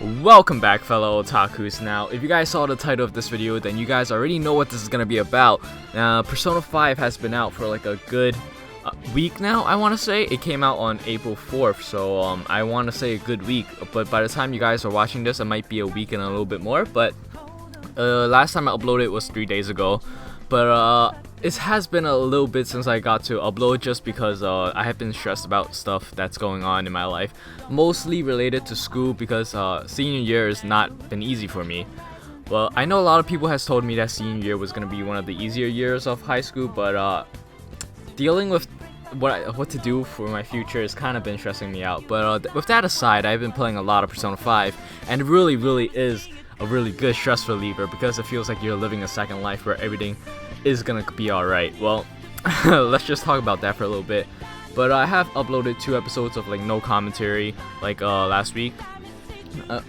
Welcome back, fellow otakus. Now, if you guys saw the title of this video, then you guys already know what this is gonna be about. Now, Persona 5 has been out for like a good week now, I want to say. It came out on April 4th, so I want to say a good week. But by the time you guys are watching this, it might be a week and a little bit more. But last time I uploaded was 3 days ago. But it has been a little bit since I got to upload, just because I have been stressed about stuff that's going on in my life, mostly related to school, because senior year has not been easy for me. Well, I know a lot of people has told me that senior year was going to be one of the easier years of high school, but dealing with what to do for my future has kind of been stressing me out. But with that aside, I've been playing a lot of Persona 5, and it really is a really good stress reliever, because it feels like you're living a second life where everything is gonna be alright. Well, let's just talk about that for a little bit. But I have uploaded 2 episodes of like no commentary like last week.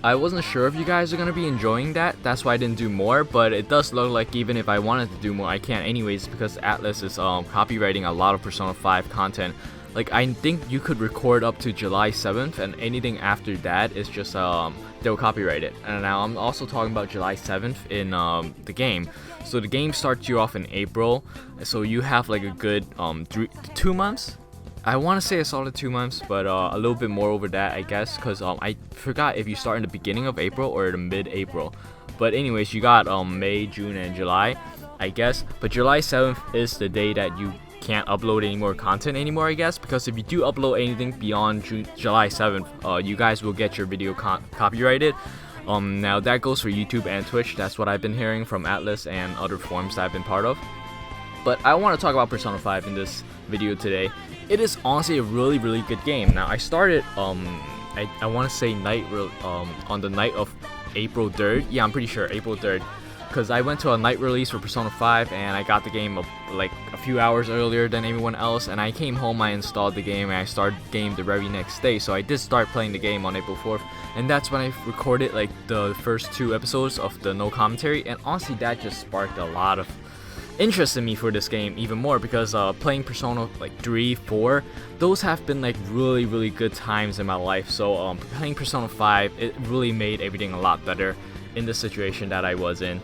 I wasn't sure if you guys are gonna be enjoying that, that's why I didn't do more, but it does look like even if I wanted to do more, I can't anyways, because Atlus is copywriting a lot of Persona 5 content. Like, I think you could record up to July 7th, and anything after that is just they'll copyright it. And now I'm also talking about July 7th in the game. So the game starts you off in April, so you have like a good 2 months. I want to say a solid 2 months, but a little bit more over that, I guess, because I forgot if you start in the beginning of April or the mid-April. But anyways, you got May, June, and July, I guess. But July 7th is the day that you can't upload any more content anymore, I guess, because if you do upload anything beyond July 7th, you guys will get your video copyrighted. Now that goes for YouTube and Twitch. That's what I've been hearing from Atlus and other forums that I've been part of. But I want to talk about Persona 5 in this video today. It is honestly a really good game. Now I started I want to say on the night of April 3rd. Yeah, I'm pretty sure April 3rd. Because I went to a night release for Persona 5 and I got the game like a few hours earlier than everyone else, and I came home, I installed the game, and I started the game the very next day. So I did start playing the game on April 4th, and that's when I recorded like the first 2 episodes of the no commentary, and honestly that just sparked a lot of interest in me for this game even more, because playing Persona like 3, 4, those have been like really good times in my life. So playing Persona 5, it really made everything a lot better in the situation that I was in.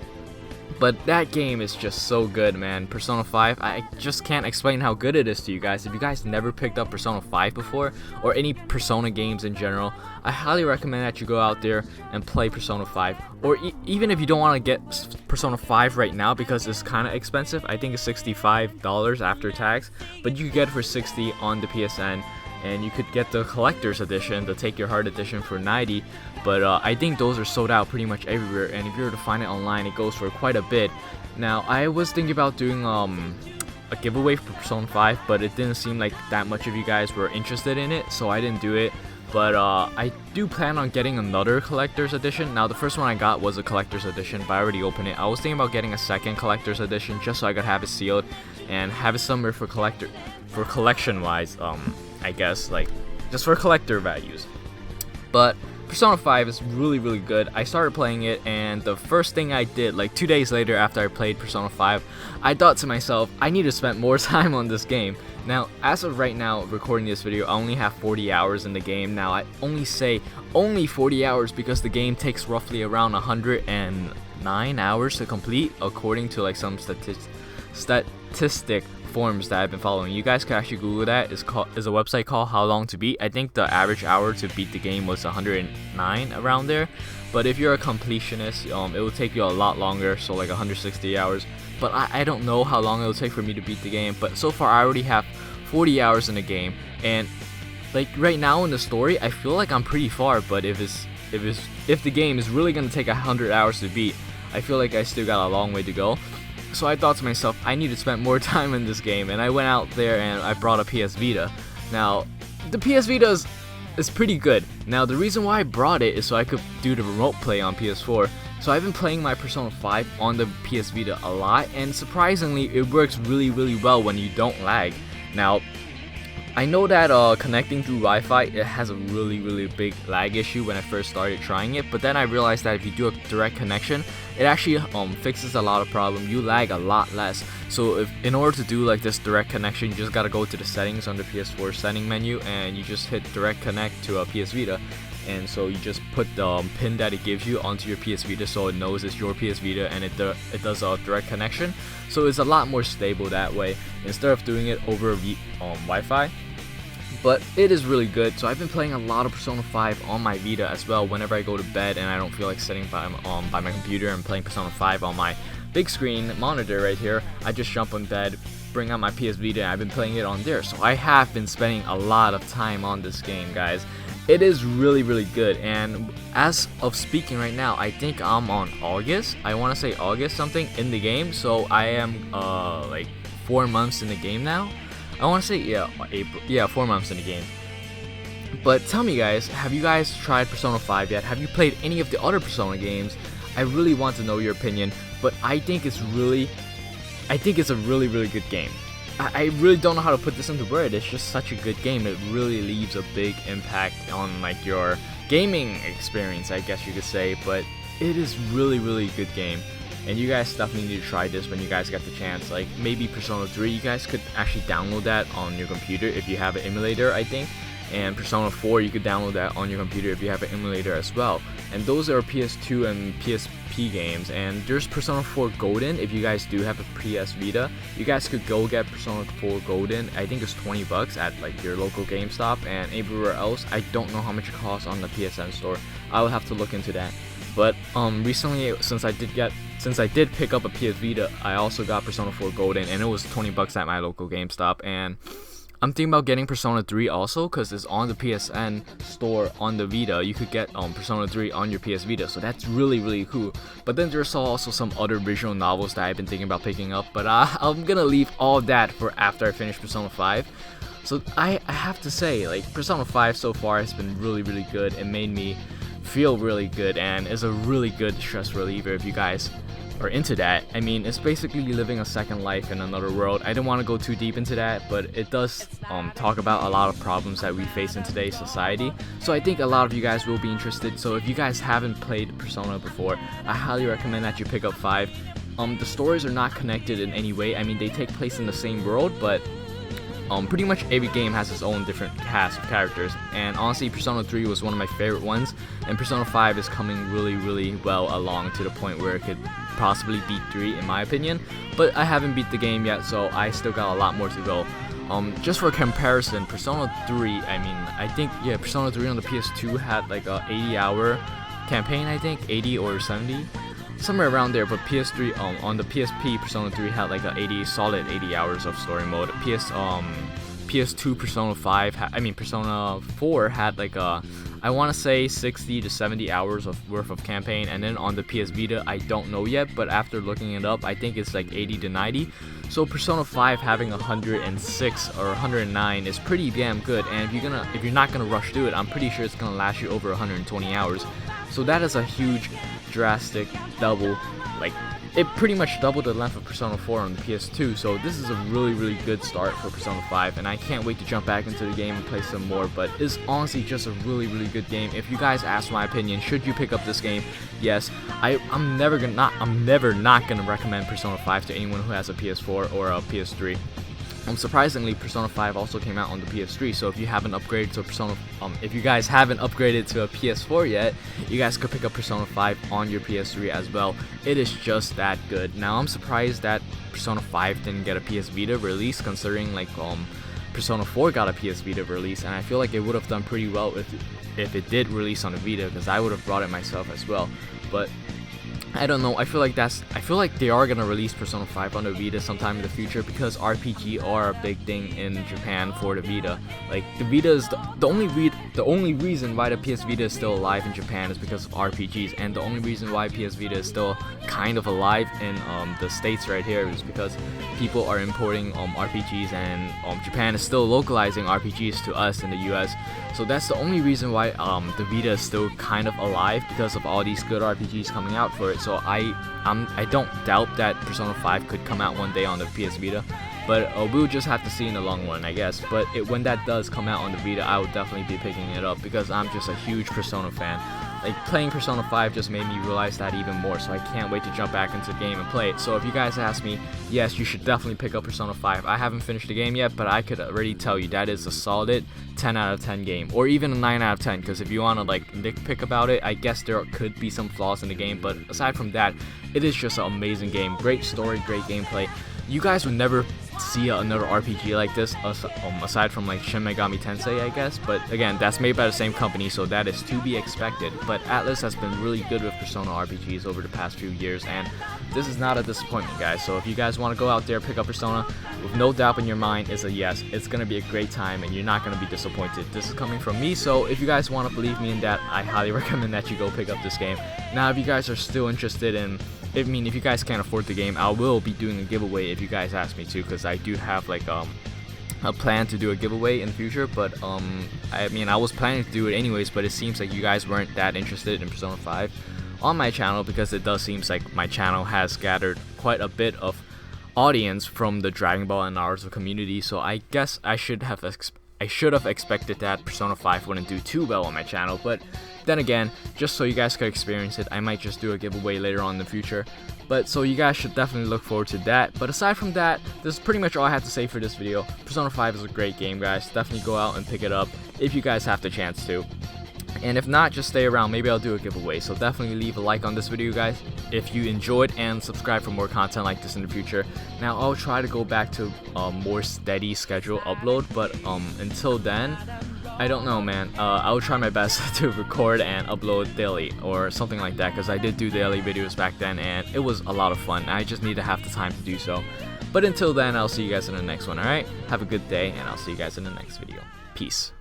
But that game is just so good, man. Persona 5, I just can't explain how good it is to you guys. If you guys never picked up Persona 5 before, or any Persona games in general, I highly recommend that you go out there and play Persona 5. Or even if you don't want to get Persona 5 right now, because it's kind of expensive. I think it's $65 after tax, but you can get it for $60 on the PSN. And you could get the collector's edition, the Take Your Heart edition, for $90. But I think those are sold out pretty much everywhere, and if you were to find it online, it goes for quite a bit. Now, I was thinking about doing a giveaway for Persona 5, but it didn't seem like that much of you guys were interested in it, so I didn't do it. But I do plan on getting another collector's edition. Now, the first one I got was a collector's edition, but I already opened it. I was thinking about getting a second collector's edition, just so I could have it sealed and have it somewhere for collection-wise, I guess, like just for collector values. But Persona 5 is really good. I started playing it, and the first thing I did, like 2 days later after I played Persona 5, I thought to myself, I need to spend more time on this game. Now, as of right now, recording this video, I only have 40 hours in the game. Now, I only say only 40 hours because the game takes roughly around 109 hours to complete, according to like some statistic forums that I've been following. You guys can actually Google that. Is a website called How Long to Beat. I think the average hour to beat the game was 109, around there. But if you're a completionist, it will take you a lot longer, so like 160 hours. But I don't know how long it will take for me to beat the game. But so far I already have 40 hours in the game, and like right now in the story, I feel like I'm pretty far. But if the game is really gonna take 100 hours to beat, I feel like I still got a long way to go. So I thought to myself, I need to spend more time in this game, and I went out there and I brought a PS Vita. Now, the PS Vita is pretty good. Now, the reason why I brought it is so I could do the remote play on PS4. So I've been playing my Persona 5 on the PS Vita a lot, and surprisingly, it works really well when you don't lag. Now, I know that connecting through Wi-Fi, it has a really big lag issue when I first started trying it, but then I realized that if you do a direct connection, it actually fixes a lot of problem. You lag a lot less. So in order to do like this direct connection, you just gotta go to the settings on the PS4 setting menu, and you just hit direct connect to a PS Vita, and so you just put the pin that it gives you onto your PS Vita, so it knows it's your PS Vita, and it does a direct connection. So it's a lot more stable that way instead of doing it over Wi-Fi. But it is really good. So I've been playing a lot of Persona 5 on my Vita as well. Whenever I go to bed and I don't feel like sitting by my computer and playing Persona 5 on my big screen monitor right here, I just jump on bed, bring out my PS Vita, and I've been playing it on there. So I have been spending a lot of time on this game, guys. It is really, really good. And as of speaking right now, I think I'm on August. I want to say August something in the game. So I am like 4 months in the game now. I want to say, yeah, April. Yeah, 4 months in the game. But tell me, guys, have you guys tried Persona 5 yet? Have you played any of the other Persona games? I really want to know your opinion, but I think it's a really, really good game. I really don't know how to put this into words. It's just such a good game. It really leaves a big impact on like your gaming experience, I guess you could say. But it is really, really good game. And you guys definitely need to try this when you guys get the chance. Like maybe Persona 3, you guys could actually download that on your computer if you have an emulator, I think. And Persona 4, you could download that on your computer if you have an emulator as well. And those are PS2 and PSP games. And there's Persona 4 Golden. If you guys do have a PS Vita, you guys could go get Persona 4 Golden. I think it's $20 at like your local GameStop, and everywhere else I don't know how much it costs on the PSN store. I will have to look into that. But recently, since I did pick up a PS Vita, I also got Persona 4 Golden, and it was $20 at my local GameStop. And I'm thinking about getting Persona 3 also, because it's on the PSN store on the Vita. You could get Persona 3 on your PS Vita, so that's really, really cool. But then there's also some other visual novels that I've been thinking about picking up, but I'm gonna leave all that for after I finish Persona 5. So I have to say, like, Persona 5 so far has been really, really good. It made me feel really good, and is a really good stress reliever if you guys are into that. I mean, it's basically living a second life in another world. I don't want to go too deep into that, but it does talk about a lot of problems that we face in today's society. So I think a lot of you guys will be interested. So if you guys haven't played Persona before, I highly recommend that you pick up 5. The stories are not connected in any way. I mean, they take place in the same world, but pretty much every game has its own different cast of characters, and honestly Persona 3 was one of my favorite ones, and Persona 5 is coming really, really well along to the point where it could possibly beat 3 in my opinion, but I haven't beat the game yet, so I still got a lot more to go. Just for comparison, Persona 3, I mean, I think, yeah, Persona 3 on the PS2 had like a 80-hour campaign, I think, 80 or 70. Somewhere around there, but PS3 on the PSP, Persona 3 had like a solid 80 hours of story mode. PS2 Persona 5 Persona 4 had like I want to say 60 to 70 hours worth of campaign, and then on the PS Vita I don't know yet, but after looking it up I think it's like 80 to 90. So Persona 5 having 106 or 109 is pretty damn good, and if you're not gonna rush through it, I'm pretty sure it's gonna last you over 120 hours. So that is a huge, drastic double. Like, it pretty much doubled the length of Persona 4 on the PS2. So this is a really, really good start for Persona 5, and I can't wait to jump back into the game and play some more. But it's honestly just a really, really good game. If you guys ask my opinion, should you pick up this game? Yes. I'm never not gonna recommend Persona 5 to anyone who has a PS4 or a PS3. Surprisingly, Persona 5 also came out on the PS3, so if you haven't upgraded to if you guys haven't upgraded to a PS4 yet, you guys could pick up Persona 5 on your PS3 as well. It is just that good. Now, I'm surprised that Persona 5 didn't get a PS Vita release, considering like Persona 4 got a PS Vita release, and I feel like it would have done pretty well if it did release on the Vita, because I would have brought it myself as well. But I don't know, I feel like they are gonna release Persona 5 on the Vita sometime in the future, because RPG are a big thing in Japan for the Vita. Like, the Vita is the only reason why the PS Vita is still alive in Japan is because of RPGs, and the only reason why PS Vita is still kind of alive in the States right here is because people are importing RPGs, and Japan is still localizing RPGs to us in the US. So that's the only reason why the Vita is still kind of alive, because of all these good RPGs coming out for it. So I don't doubt that Persona 5 could come out one day on the PS Vita, but we'll just have to see in the long run, I guess. But when that does come out on the Vita, I will definitely be picking it up, because I'm just a huge Persona fan. like playing Persona 5 just made me realize that even more, so I can't wait to jump back into the game and play it. So if you guys ask me, yes, you should definitely pick up Persona 5. I haven't finished the game yet, but I could already tell you that is a solid 10 out of 10 game, or even a 9 out of 10, because if you want to like nitpick about it, I guess there could be some flaws in the game, but aside from that, it is just an amazing game. Great story, great gameplay. You guys would never see another RPG like this aside from like Shin Megami Tensei, I guess, but again, that's made by the same company, so that is to be expected. But Atlus has been really good with Persona RPGs over the past few years, and this is not a disappointment, guys. So if you guys want to go out there, pick up Persona, with no doubt in your mind is a yes, it's going to be a great time and you're not going to be disappointed. This is coming from me, so if you guys want to believe me in that, I highly recommend that you go pick up this game. Now, if you guys are still interested in, if you guys can't afford the game, I will be doing a giveaway if you guys ask me to, because I do have like a plan to do a giveaway in the future. But I was planning to do it anyways, but it seems like you guys weren't that interested in Persona 5 on my channel, because it does seems like my channel has gathered quite a bit of audience from the Dragon Ball and Naruto community. So I guess I should have expected that Persona 5 wouldn't do too well on my channel, but then again, just so you guys could experience it, I might just do a giveaway later on in the future. But so you guys should definitely look forward to that. But aside from that, this is pretty much all I have to say for this video. Persona 5 is a great game, guys. Definitely go out and pick it up if you guys have the chance to. And if not, just stay around, maybe I'll do a giveaway. So definitely leave a like on this video, guys, if you enjoyed, and subscribe for more content like this in the future. Now, I'll try to go back to a more steady schedule upload, but until then, I don't know, man. I'll try my best to record and upload daily or something like that, because I did do daily videos back then and it was a lot of fun. I just need to have the time to do so. But until then, I'll see you guys in the next one, alright? Have a good day, and I'll see you guys in the next video. Peace.